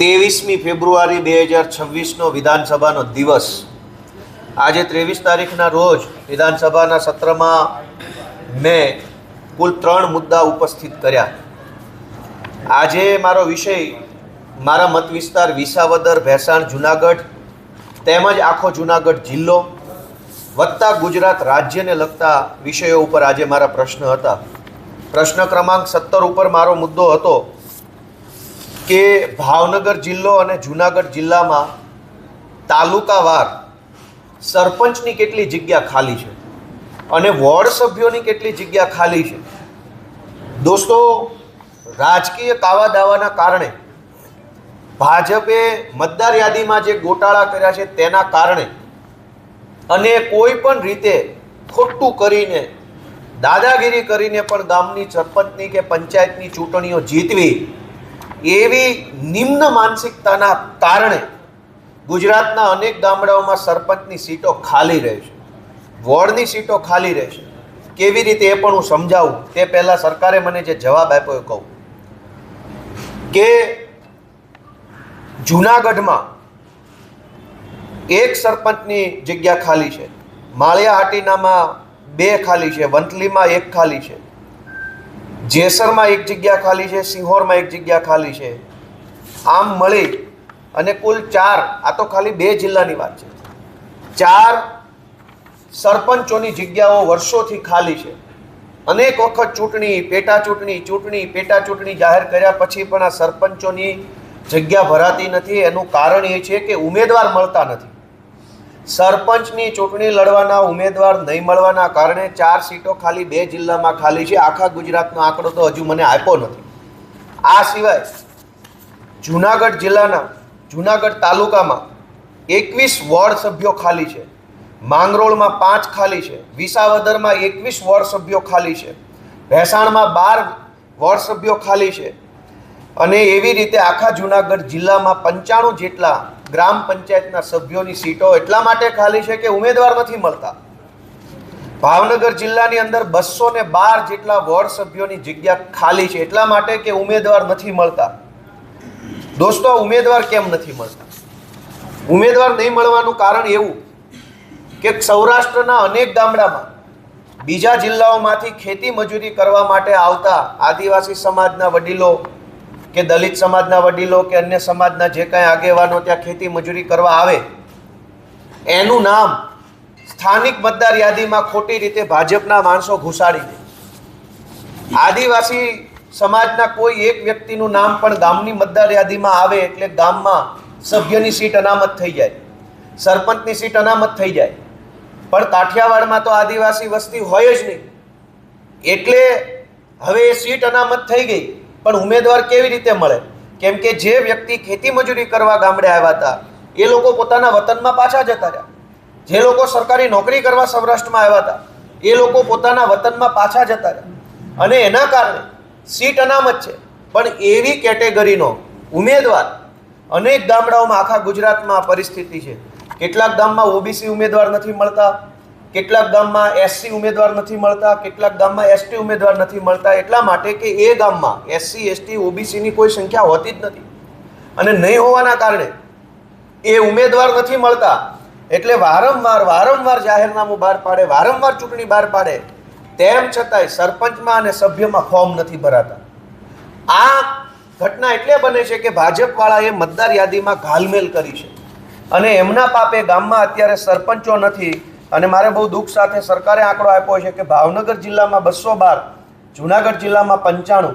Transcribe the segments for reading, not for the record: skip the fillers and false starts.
23મી ફેબ્રુઆરી 2026નો વિધાનસભાનો દિવસ। આજે 23 તારીખના રોજ વિધાનસભાના સત્રમાં મેં કુલ 3 મુદ્દા ઉપસ્થિત કર્યા। આજે મારો વિષય મારા મત વિસ્તાર વિસાવદર, ભેસાણ, જૂનાગઢ તેમજ આખો જૂનાગઢ જિલ્લો વત્તા ગુજરાત રાજ્યને લગતા વિષયો ઉપર આજે મારા પ્રશ્ન હતા। પ્રશ્ન ક્રમાંક 17 ઉપર મારો મુદ્દો હતો કે ભાવનગર જિલ્લો અને જૂનાગઢ જિલ્લામાં તાલુકાવાર સરપંચની કેટલી જગ્યા ખાલી છે અને વોર્ડ સભ્યોની કેટલી જગ્યા ખાલી છે। દોસ્તો, રાજકીય કાવા દાવાના કારણે ભાજપે મતદાર યાદીમાં જે ગોટાળા કર્યા છે તેના કારણે અને કોઈ પણ રીતે ખોટું કરીને દાદાગીરી કરીને પણ ગામની સરપંચની કે પંચાયતની ચૂંટણીઓ જીતવી એવી નિમ્ન માનસિકતાના કારણે ગુજરાતના અનેક ગામડાઓમાં સરપંચની સીટો ખાલી રહે છે, વોર્ડની સીટો ખાલી રહે છે। કેવી રીતે એ પણ હું સમજાવું તે પહેલાં સરકારે મને જે જવાબ આપ્યો એ કહું કે જૂનાગઢમાં એક સરપંચની જગ્યા ખાલી છે, માળિયા હાટીનામાં 2 ખાલી છે, વંથલીમાં 1 ખાલી છે, જેસરમાં 1 જગ્યા ખાલી છે, સિંહોરમાં 1 જગ્યા ખાલી છે। આમ મળી અને કુલ 4, આ તો ખાલી 2 જિલ્લાની વાત છે, 4 સરપંચોની જગ્યાઓ વર્ષોથી ખાલી છે। અનેક વખત ચૂંટણી, પેટા ચૂંટણી જાહેર કર્યા પછી પણ આ સરપંચોની જગ્યા ભરાતી નથી। એનું કારણ એ છે કે ઉમેદવાર મળતા નથી। સરપંચની ચૂંટણી લડવાના ઉમેદવાર નહીં મળવાના કારણે 4 સીટો ખાલી 2 જિલ્લામાં ખાલી છે। આખા ગુજરાતનો આંકડો તો હજુ મને આપ્યો નથી। આ સિવાય જૂનાગઢ જિલ્લાના જૂનાગઢ તાલુકામાં 21 વોર્ડ સભ્યો ખાલી છે, માંગરોળમાં 5 ખાલી છે, વિસાવદરમાં 21 વોર્ડ સભ્યો ખાલી છે, ભેસાણમાં 12 વોર્ડ સભ્યો ખાલી છે અને એવી રીતે આખા જૂનાગઢ જિલ્લામાં 95 જેટલા ગ્રામ પંચાયતના સભ્યોની સીટો એટલા માટે ખાલી છે કે ઉમેદવાર નથી મળતા। ભાવનગર જિલ્લાની અંદર 212 જેટલા વોર્ડ સભ્યોની જગ્યા ખાલી છે એટલા માટે કે ઉમેદવાર નથી મળતા। દોસ્તો, ઉમેદવાર કેમ નથી મળતા? ઉમેદવાર નહીં મળવાનું કારણ એવું કે સૌરાષ્ટ્રના અનેક ગામડામાં બીજા જિલ્લાઓમાંથી ખેતી મજૂરી કરવા માટે આવતા આદિવાસી સમાજના વડીલો કે દલિત સમાજના વડીલો કે અન્ય સમાજના જે કાંઈ આગેવાનો ત્યાં ખેતી મજૂરી કરવા આવે, એનું નામ સ્થાનિક મતદાર યાદીમાં ખોટી રીતે ભાજપના માણસો ઘુસાડી દે। આદિવાસી સમાજના કોઈ એક વ્યક્તિનું નામ પણ ગામની મતદાર યાદીમાં આવે એટલે ગામમાં સભ્યની સીટ અનામત થઈ જાય, સરપંચની સીટ અનામત થઈ જાય। પણ કાઠિયાવાડમાં તો આદિવાસી વસ્તી હોય જ નહીં, એટલે હવે એ સીટ અનામત થઈ ગઈ પણ ઉમેદવાર કેવી રીતે મળે? કેમ કે જે વ્યક્તિ ખેતી મજૂરી કરવા ગામડે આવ્યા હતા એ લોકો પોતાના વતનમાં પાછા જતા રહ્યા, જે લોકો સરકારી નોકરી કરવા સૌરાષ્ટ્રમાં આવ્યા હતા એ લોકો પોતાના વતનમાં પાછા જતા રહ્યા અને એના કારણે સીટ અનામત છે। પણ એવી કેટેગરીનો ઉમેદવાર અનેક ગામડાઓમાં આખા ગુજરાતમાં પરિસ્થિતિ છે। કેટલાક ગામમાં ઓબીસી ઉમેદવાર નથી મળતા, કેટલાક ગામમાં એસસી ઉમેદવાર નથી મળતા, કેટલાક ગામમાં એસટી ઉમેદવાર નથી મળતા, એટલા માટે કે એ ગામમાં એસસી, એસટી, ઓબીસીની કોઈ સંખ્યા હોતી જ નથી અને નહીં હોવાના કારણે એ ઉમેદવાર નથી મળતા એટલે વારંવાર જાહેરનામું બહાર પાડે, વારંવાર ચૂંટણી બહાર પાડે, તેમ છતાંય સરપંચમાં અને સભ્યમાં ફોર્મ નથી ભરાતા। આ ઘટના એટલે બને છે કે ભાજપવાળાએ મતદાર યાદીમાં ઘાલમેલ કરી છે અને એમના પાપે ગામમાં અત્યારે સરપંચો નથી। અને મારે બહુ દુઃખ સાથે સરકારે આંકડો આપ્યો છે કે ભાવનગર જિલ્લામાં 212, જૂનાગઢ જિલ્લામાં 95,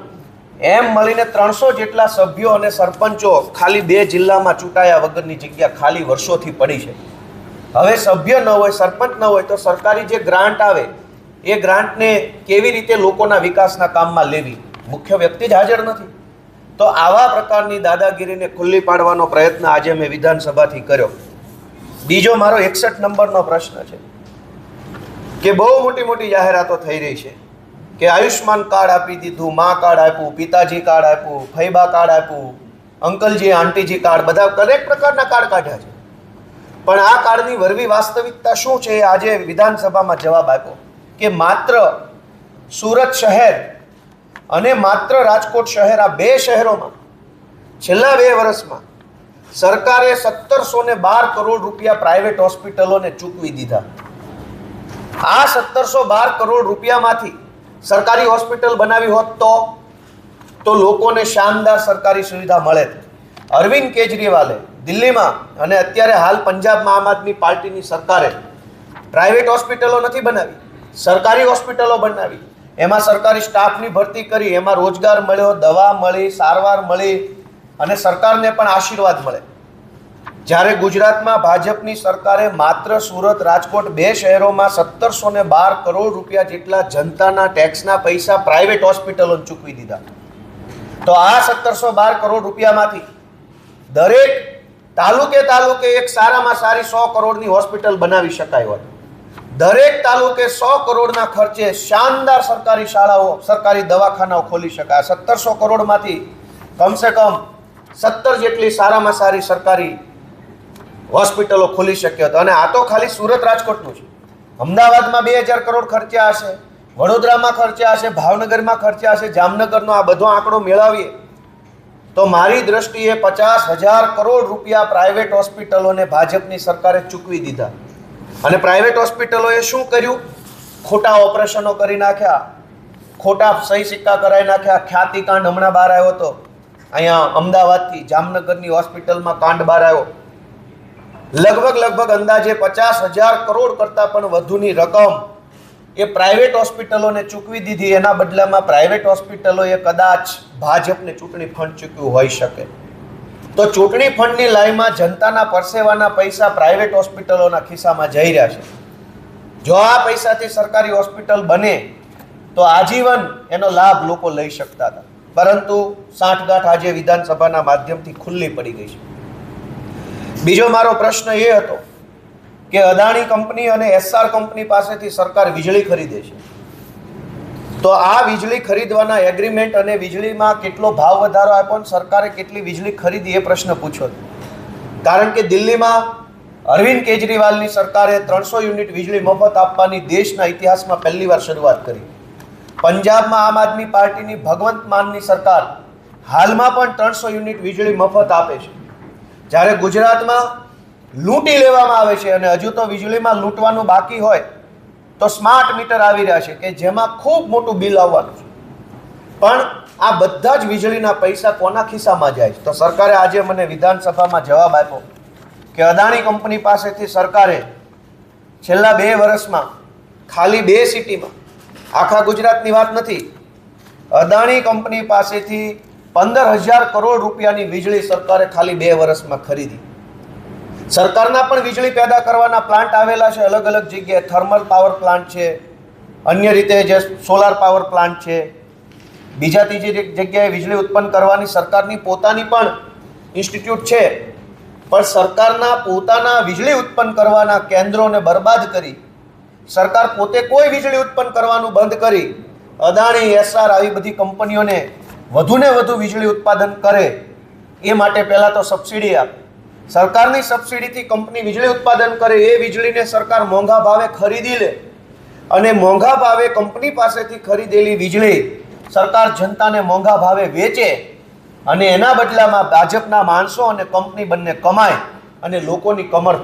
એમ મળીને 300 જેટલા સભ્યો અને સરપંચો ખાલી 2 જિલ્લામાં ચૂંટાયા વગરની જગ્યા ખાલી વર્ષોથી પડી છે। હવે સભ્ય ન હોય, સરપંચ ન હોય તો સરકારી જે ગ્રાન્ટ આવે એ ગ્રાન્ટને કેવી રીતે લોકોના વિકાસના કામમાં લેવી? મુખ્ય વ્યક્તિ જ હાજર નથી। તો આવા પ્રકારની દાદાગીરીને ખુલ્લી પાડવાનો પ્રયત્ન આજે મેં વિધાનસભાથી કર્યો। બીજો મારો 61 નંબરનો પ્રશ્ન છે કે બહુ મોટી જાહેરાતો થઈ રહી છે કે આયુષ્માન કાર્ડ આપી દીધું, મા કાર્ડ આપ્યું, પિતાજી કાર્ડ આપ્યું, ફૈબા કાર્ડ આપ્યું, અંકલજી આંટીજી કાર્ડ, બધા દરેક પ્રકારના કાર્ડ કાઢ્યા છે। પણ આ કાર્ડની વરવી વાસ્તવિકતા શું છે? આજે વિધાનસભામાં જવાબ આપ્યો કે માત્ર સુરત શહેર અને માત્ર રાજકોટ શહેર, આ 2 શહેરોમાં છેલ્લા 2 વર્ષમાં સરકારે 1712 કરોડ રૂપિયા પ્રાઇવેટ હોસ્પિટલોને ચૂકવી દીધા. આ 1712 કરોડ રૂપિયામાંથી સરકારી હોસ્પિટલ બનાવી હોત તો લોકોને શાનદાર સરકારી સુવિધા મળે. અરવિંદ કેજરીવાલે દિલ્હીમાં અને અત્યારે હાલ પંજાબમાં આમ આદમી પાર્ટીની સરકારે પ્રાઇવેટ હોસ્પિટલો નથી બનાવી, સરકારી હોસ્પિટલો બનાવી. એમાં સરકારી સ્ટાફની ભરતી કરી, એમાં રોજગાર મળ્યો, દવા મળી, સારવાર મળી અને સરકારને પણ આશીર્વાદ મળે. જ્યારે ગુજરાતમાં ભાજપની સરકારે માત્ર સુરત, રાજકોટ 2 શહેરોમાં 1712 કરોડ રૂપિયા જેટલા જનતાના ટેક્સના પૈસા પ્રાઇવેટ હોસ્પિટલોને ચૂકવી દીધા. તો આ 1712 કરોડ રૂપિયામાંથી દરેક તાલુકે એક સારામાં સારી 100 કરોડની હોસ્પિટલ બનાવી શકાય હોત. દરેક તાલુકે 100 કરોડના ખર્ચે શાનદાર સરકારી શાળાઓ, સરકારી દવાખાનાઓ ખોલી શકાય. 1700 કરોડમાંથી કમસે કમ 17 જેટલી સારામાં સારી સરકારી હોસ્પિટલો ખોલી શક્યો હતો. અને આ તો ખાલી સુરત, રાજકોટનું છે. અમદાવાદમાં 2000 કરોડ ખર્ચ્યા હશે, વડોદરામાં ખર્ચ્યા હશે, ભાવનગરમાં ખર્ચ્યા હશે, જામનગરનો આ બધો આંકડો મેળવીએ તો મારી દ્રષ્ટિએ 50,000 કરોડ રૂપિયા પ્રાઇવેટ હોસ્પિટલોને ભાજપની સરકારે ચૂકવી દીધા. અને પ્રાઇવેટ હોસ્પિટલોએ શું કર્યું? ખોટા ઓપરેશનો કરી નાખ્યા, ખોટા સહી સિક્કા કરાવી નાખ્યા. ખ્યાતિકાંડ હમણાં બહાર આવ્યો હતો, અહીંયા અમદાવાદથી જામનગરની હોસ્પિટલમાં કાંડ બહાર આવ્યો. લગભગ અંદાજે 50,000 કરોડ કરતાં પણ વધુની રકમ એ પ્રાઇવેટ હોસ્પિટલોને ચૂકવી દીધી. એના બદલામાં પ્રાઇવેટ હોસ્પિટલોએ કદાચ ભાજપને ચૂંટણી ફંડ ચૂકવ્યું હોઈ શકે. તો ચૂંટણી ફંડની લાઈનમાં જનતાના પરસેવાના પૈસા પ્રાઇવેટ હોસ્પિટલોના ખિસ્સામાં જઈ રહ્યા છે. જો આ પૈસાથી સરકારી હોસ્પિટલ બને તો આજીવન એનો લાભ લોકો લઈ શકતા હતા. પરંતુ સાંઠગાંઠ આજે વિધાનસભાના માધ્યમથી ખુલ્લી પડી ગઈ છે. બીજો મારો પ્રશ્ન એ હતો કે અદાણી કંપની અને એસઆર કંપની પાસેથી સરકાર વીજળી ખરીદે છે, તો આ વીજળી ખરીદવાના એગ્રીમેન્ટ અને વીજળીમાં કેટલો ભાવ વધારો આપ્યો અને સરકારે કેટલી વીજળી ખરીદી એ પ્રશ્ન પૂછ્યો. કારણ કે દિલ્હીમાં અરવિંદ કેજરીવાલની સરકારે 300 યુનિટ વીજળી મફત આપવાની દેશના ઇતિહાસમાં પહેલીવાર શરૂઆત કરી. પંજાબમાં આમ આદમી પાર્ટીની ભગવંત માનની સરકાર હાલમાં પણ 300 યુનિટ વીજળી મફત આપે છે. જ્યારે ગુજરાતમાં લૂંટી લેવામાં આવે છે અને હજુ તો વીજળીમાં લૂંટવાનું બાકી હોય તો સ્માર્ટ મીટર આવી રહ્યા છે કે જેમાં ખૂબ મોટું બિલ આવવાનું છે. પણ આ બધા જ વીજળીના પૈસા કોના ખિસ્સામાં જાય છે? તો સરકારે આજે મને વિધાનસભામાં જવાબ આપ્યો કે અદાણી કંપની પાસેથી સરકારે છેલ્લા 2 વર્ષમાં ખાલી 2 સિટીમાં, આખા ગુજરાતની વાત નથી, અદાણી કંપની પાસેથી 15,000 કરોડ રૂપિયાની વીજળી સરકારે ખાલી 2 વર્ષમાં ખરીદી. સરકારના પણ વીજળી પેદા કરવાના પ્લાન્ટ આવેલા છે અલગ અલગ જગ્યાએ. થર્મલ પાવર પ્લાન્ટ છે, અન્ય રીતે જે સોલાર પાવર પ્લાન્ટ છે, બીજા ત્રીજી જગ્યાએ વીજળી ઉત્પન્ન કરવાની સરકારની પોતાની પણ ઇન્સ્ટિટ્યૂટ છે. પણ સરકારના પોતાના વીજળી ઉત્પન્ન કરવાના કેન્દ્રોને બરબાદ કરી, સરકાર પોતે કોઈ વીજળી ઉત્પન્ન કરવાનું બંધ કરી, અદાણી, એસઆર આવી બધી કંપનીઓને વધુને વધુ વીજળી ઉત્પાદન કરે એ માટે પહેલાં તો સબસિડી આપે. સરકારની સબસિડીથી કંપની વીજળી ઉત્પાદન કરે, એ વીજળીને સરકાર મોંઘા ભાવે ખરીદી લે અને મોંઘા ભાવે કંપની પાસેથી ખરીદેલી વીજળી સરકાર જનતાને મોંઘા ભાવે વેચે અને એના બદલામાં ભાજપના માણસો અને કંપની બંને કમાય અને લોકોની કમર